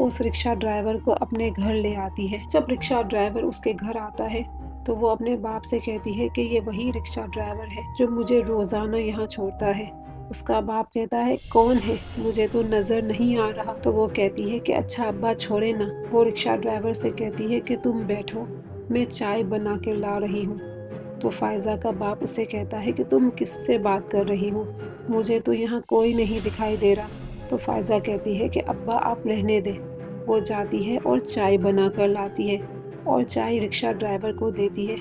उस rickshaw driver को अपने घर ले आती है। जब रिक्शा ड्राइवर उसके घर आता है तो वो अपने बाप से कहती है कि ये वही रिक्शा ड्राइवर है जो मुझे रोजाना यहाँ छोड़ता है। उसका बाप कहता है कौन है, मुझे तो नजर नहीं आ रहा। तो वो कहती है कि अच्छा अब्बा छोड़े ना। वो रिक्शा ड्राइवर से कहती है कि तुम बैठो, मैं चाय बना के ला रही हूँ। तो फायजा का बाप उसे कहता है कि तुम किससे बात कर रही हो, मुझे तो यहाँ कोई नहीं दिखाई दे रहा। तो फायजा कहती है कि अब्बा आप रहने दे। वो जाती है और चाय बना कर लाती है और चाय रिक्शा ड्राइवर को देती है।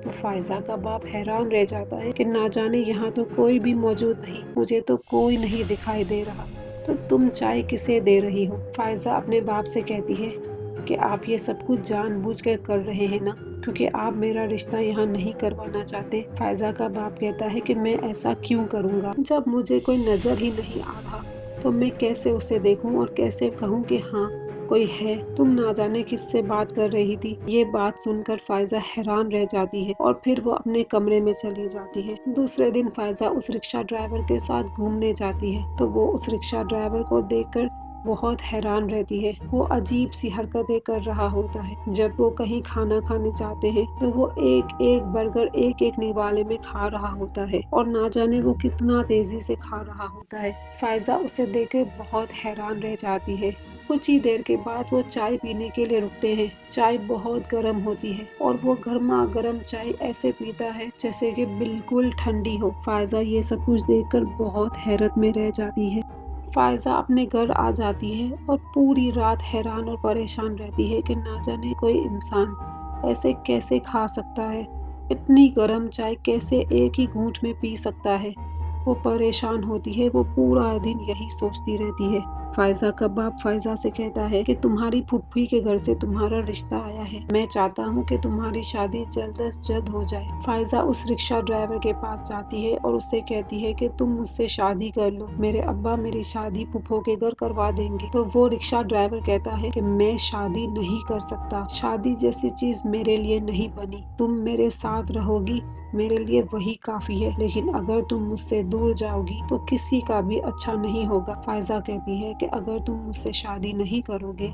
तो फायजा का बाप हैरान रह जाता है कि ना जाने यहाँ तो कोई भी मौजूद नहीं, मुझे तो कोई नहीं दिखाई दे रहा, तो तुम चाय किसे दे रही हो। फायजा अपने बाप से कहती है कि आप ये सब कुछ जानबूझकर कर रहे हैं ना, क्योंकि आप मेरा रिश्ता यहाँ नहीं करवाना चाहते। फायजा का बाप कहता है कि मैं ऐसा क्यों करूँगा, जब मुझे कोई नजर ही नहीं आ रहा तो मैं कैसे उसे देखूं और कैसे कहूँ कि हाँ कोई है, तुम ना जाने किससे बात कर रही थी। ये बात सुनकर फायजा हैरान रह जाती है और फिर वो अपने कमरे में चली जाती है। दूसरे दिन फायजा उस रिक्शा ड्राइवर के साथ घूमने जाती है तो वो उस रिक्शा ड्राइवर को देखकर बहुत हैरान रहती है। वो अजीब सी हरकतें कर रहा होता है। जब वो कहीं खाना खाने जाते हैं तो वो एक एक बर्गर एक एक निवाले में खा रहा होता है और ना जाने वो कितना तेजी से खा रहा होता है। फायजा उसे देखकर बहुत हैरान रह जाती है। कुछ ही देर के बाद वो चाय पीने के लिए रुकते हैं। चाय बहुत गर्म होती है और वो गर्मा गर्म चाय ऐसे पीता है जैसे कि बिल्कुल ठंडी हो। फायजा ये सब कुछ देखकर बहुत हैरत में रह जाती है। फायजा अपने घर आ जाती है और पूरी रात हैरान और परेशान रहती है कि ना जाने कोई इंसान ऐसे कैसे खा सकता है, इतनी गर्म चाय कैसे एक ही घूंट में पी सकता है। वो परेशान होती है, वो पूरा दिन यही सोचती रहती है। फायजा का बाप फायजा से कहता है कि तुम्हारी फुफ्फी के घर से तुम्हारा रिश्ता आया है, मैं चाहता हूँ कि तुम्हारी शादी जल्द से जल्द हो जाए। फायजा उस रिक्शा ड्राइवर के पास जाती है और उससे कहती है कि तुम मुझसे शादी कर लो, मेरे अब्बा मेरी शादी फुफ्फो के घर करवा देंगे। तो वो रिक्शा ड्राइवर कहता है कि मैं शादी नहीं कर सकता, शादी जैसी चीज मेरे लिए नहीं बनी, तुम मेरे साथ रहोगी मेरे लिए वही काफी है, लेकिन अगर तुम मुझसे दूर जाओगी तो किसी का भी अच्छा नहीं होगा। फायजा कहती है कि अगर तुम मुझसे शादी नहीं करोगे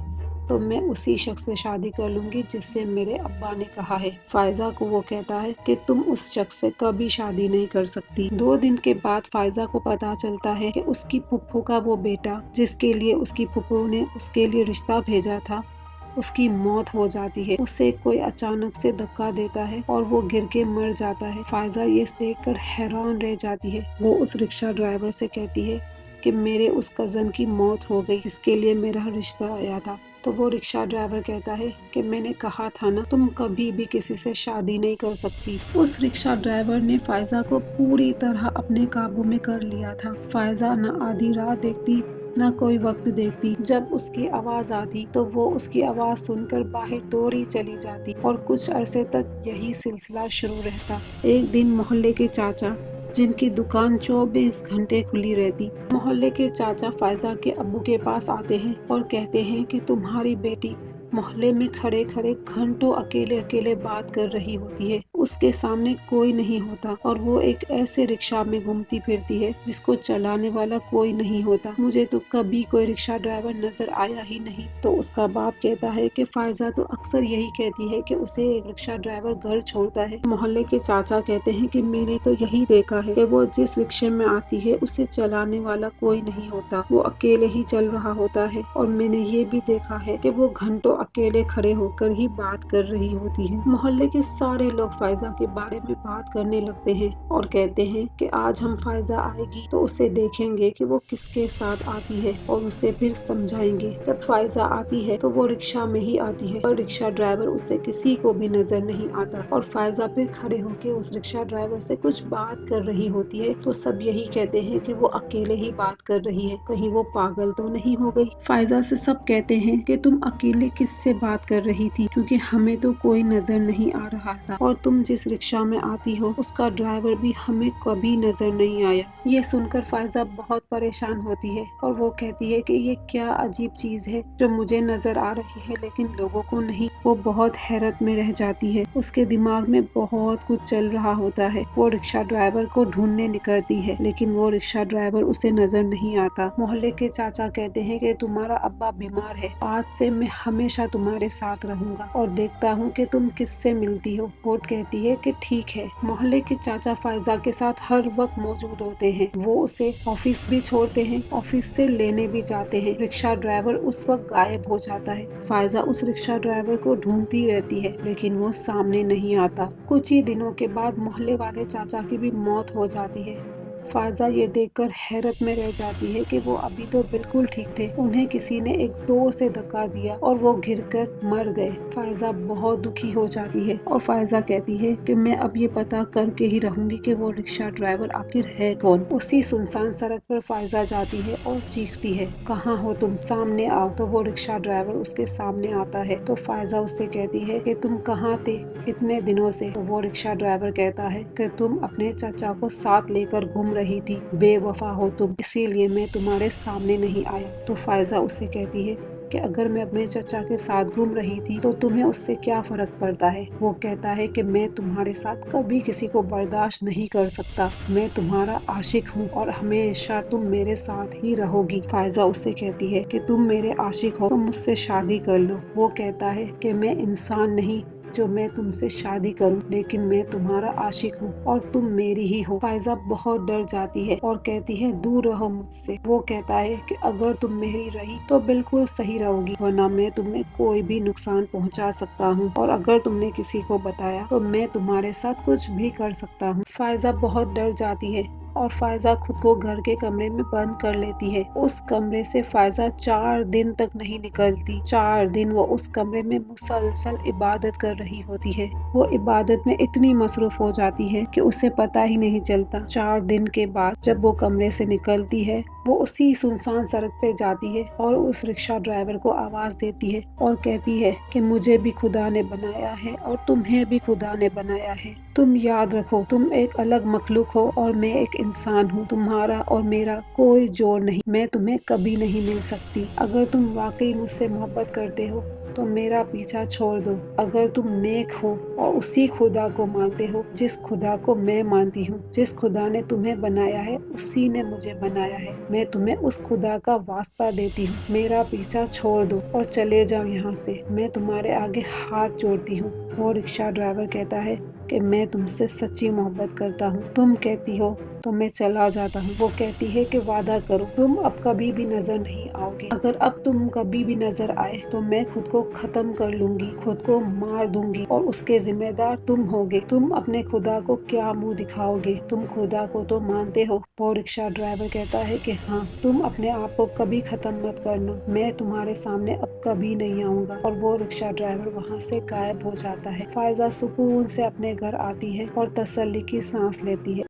तो मैं उसी शख्स से शादी कर लूंगी जिससे मेरे अब्बा ने कहा है। फायजा को वो कहता है कि तुम उस शख्स से कभी शादी नहीं कर सकती। 2 दिन के बाद फायजा को पता चलता है कि उसकी फुफ्फो का वो बेटा जिसके लिए उसकी फुफ्फो ने उसके लिए रिश्ता भेजा था, उसकी मौत हो जाती है। उसे कोई अचानक से धक्का देता है और वो गिर के मर जाता है। फायजा ये देखकर हैरान रह जाती है। वो उस रिक्शा ड्राइवर से कहती है कि मेरे उस कज़न की मौत हो गई जिसके लिए मेरा रिश्ता आया था। तो वो रिक्शा ड्राइवर कहता है कि मैंने कहा था ना, तुम कभी भी किसी से शादी नहीं कर सकती। उस रिक्शा ड्राइवर ने फायजा को पूरी तरह अपने काबू में कर लिया था। फायजा न आधी रात देखती न कोई वक्त देखती। जब उसकी आवाज आती तो वो उसकी आवाज सुनकर बाहर दौड़ी चली जाती और कुछ अरसे तक यही सिलसिला शुरू रहता। एक दिन मोहल्ले के चाचा, जिनकी दुकान 24 घंटे खुली रहती, मोहल्ले के चाचा फायजा के अब्बू के पास आते हैं और कहते हैं कि तुम्हारी बेटी मोहल्ले में खड़े खड़े घंटों अकेले अकेले बात कर रही होती है, उसके सामने कोई नहीं होता और वो एक ऐसे रिक्शा में घूमती फिरती है जिसको चलाने वाला कोई नहीं होता। मुझे तो कभी कोई रिक्शा ड्राइवर नजर आया ही नहीं। तो उसका बाप कहता है कि फायजा तो अक्सर यही कहती है कि उसे एक रिक्शा ड्राइवर घर छोड़ता है। मोहल्ले के चाचा कहते हैं कि मैंने तो यही देखा है कि वो जिस रिक्शे में आती है उसे चलाने वाला कोई नहीं होता, वो अकेले ही चल रहा होता है। और मैंने ये भी देखा है कि वो घंटों अकेले खड़े होकर ही बात कर रही होती है। मोहल्ले के सारे लोग फायजा के बारे में बात करने लगते हैं और कहते हैं कि आज हम फायजा आएगी तो उसे देखेंगे कि वो किसके साथ आती है और उसे फिर समझाएंगे। जब फायजा आती है तो वो रिक्शा में ही आती है और रिक्शा ड्राइवर उसे किसी को भी नजर नहीं आता और फायजा फिर खड़े होकर उस रिक्शा ड्राइवर से कुछ बात कर रही होती है। तो सब यही कहते हैं कि वो अकेले ही बात कर रही है, कहीं वो पागल तो नहीं हो गई। फायजा से सब कहते हैं कि तुम अकेले किससे बात कर रही थी, क्योंकि हमें तो कोई नजर नहीं आ रहा था और तुम जिस रिक्शा में आती हो उसका ड्राइवर भी हमें कभी नजर नहीं आया। ये सुनकर फायजा बहुत परेशान होती है और वो कहती है कि ये क्या अजीब चीज है जो मुझे नजर आ रही है लेकिन लोगों को नहीं। वो बहुत हैरत में रह जाती है। उसके दिमाग में बहुत कुछ चल रहा होता है। वो रिक्शा ड्राइवर को ढूंढने निकलती है लेकिन वो रिक्शा ड्राइवर उसे नजर नहीं आता। मोहल्ले के चाचा कहते हैं कि तुम्हारा अब्बा बीमार है, आज से मैं हमेशा तुम्हारे साथ रहूंगा और देखता हूँ कि तुम किससे मिलती हो। वो कहती है कि ठीक है। मोहल्ले के चाचा फायजा के साथ हर वक्त मौजूद होते हैं। वो उसे ऑफिस भी छोड़ते हैं, ऑफिस से लेने भी जाते हैं। रिक्शा ड्राइवर उस वक्त गायब हो जाता है। फायजा उस रिक्शा ड्राइवर को ढूंढती रहती है लेकिन वो सामने नहीं आता। कुछ ही दिनों के बाद मोहल्ले वाले चाचा की भी मौत हो जाती है। फायजा ये देखकर हैरत में रह जाती है कि वो अभी तो बिल्कुल ठीक थे, उन्हें किसी ने एक जोर से धक्का दिया और वो गिरकर मर गए। फायजा बहुत दुखी हो जाती है और फायजा कहती है कि मैं अब ये पता करके ही रहूंगी कि वो रिक्शा ड्राइवर आखिर है कौन। उसी सुनसान सड़क पर फायजा जाती है और चीखती है, कहाँ हो तुम, सामने आओ। तो वो रिक्शा ड्राइवर उसके सामने आता है। तो फायजा उससे कहती है कि तुम कहाँ थे इतने दिनों से। तो वो रिक्शा ड्राइवर कहता है कि तुम अपने चाचा को साथ लेकर घूम रही थी, बेवफा हो तुम, इसीलिए मैं तुम्हारे सामने नहीं आया। तो फायजा उससे कहती है कि अगर मैं अपने चचा के साथ घूम रही थी तो तुम्हें उससे क्या फर्क पड़ता है। वो कहता है कि मैं तुम्हारे साथ कभी किसी को बर्दाश्त नहीं कर सकता, मैं तुम्हारा आशिक हूँ और हमेशा तुम मेरे साथ ही रहोगी। फायजा उससे कहती है कि तुम मेरे आशिक हो तो मुझसे शादी कर लो। वो कहता है कि मैं इंसान नहीं जो मैं तुमसे शादी करूं, लेकिन मैं तुम्हारा आशिक हूँ और तुम मेरी ही हो। फायजा बहुत डर जाती है और कहती है दूर रहो मुझसे। वो कहता है कि अगर तुम मेरी रही तो बिल्कुल सही रहोगी, वरना मैं तुम्हें कोई भी नुकसान पहुंचा सकता हूँ और अगर तुमने किसी को बताया तो मैं तुम्हारे साथ कुछ भी कर सकता हूँ। फायजा बहुत डर जाती है और फायजा खुद को घर के कमरे में बंद कर लेती है। उस कमरे से फायजा 4 दिन तक नहीं निकलती। 4 दिन वो उस कमरे में मुसलसल इबादत कर रही होती है। वो इबादत में इतनी मसरूफ हो जाती है कि उसे पता ही नहीं चलता। 4 दिन के बाद जब वो कमरे से निकलती है वो उसी सुनसान सड़क पे जाती है और उस रिक्शा ड्राइवर को आवाज देती है और कहती है कि मुझे भी खुदा ने बनाया है और तुम्हें भी खुदा ने बनाया है। तुम याद रखो, तुम एक अलग मखलूक हो और मैं एक इंसान हूँ। तुम्हारा और मेरा कोई जोड़ नहीं, मैं तुम्हें कभी नहीं मिल सकती। अगर तुम वाकई मुझसे मोहब्बत करते हो तो मेरा पीछा छोड़ दो। अगर तुम नेक हो और उसी खुदा को मानते हो जिस खुदा को मैं मानती हूँ, जिस खुदा ने तुम्हें बनाया है उसी ने मुझे बनाया है, मैं तुम्हें उस खुदा का वास्ता देती हूँ, मेरा पीछा छोड़ दो और चले जाओ यहाँ से, मैं तुम्हारे आगे हाथ जोड़ती हूँ। वो रिक्शा ड्राइवर कहता है कि मैं तुमसे सच्ची मोहब्बत करता हूँ, तुम कहती हो तो मैं चला जाता हूँ। वो कहती है कि वादा करो तुम अब कभी भी नजर नहीं आओगे, अगर अब तुम कभी भी नजर आए तो मैं खुद को खत्म कर लूंगी, खुद को मार दूंगी और उसके जिम्मेदार तुम होगे। तुम अपने खुदा को क्या मुंह दिखाओगे, तुम खुदा को तो मानते हो। वो रिक्शा ड्राइवर कहता है कि हाँ, तुम अपने आप को कभी खत्म मत करना, मैं तुम्हारे सामने अब कभी नहीं आऊंगा। और वो रिक्शा ड्राइवर वहाँ से गायब हो जाता है। फायजा सुकून से अपने घर आती है और तसल्ली की सांस लेती है।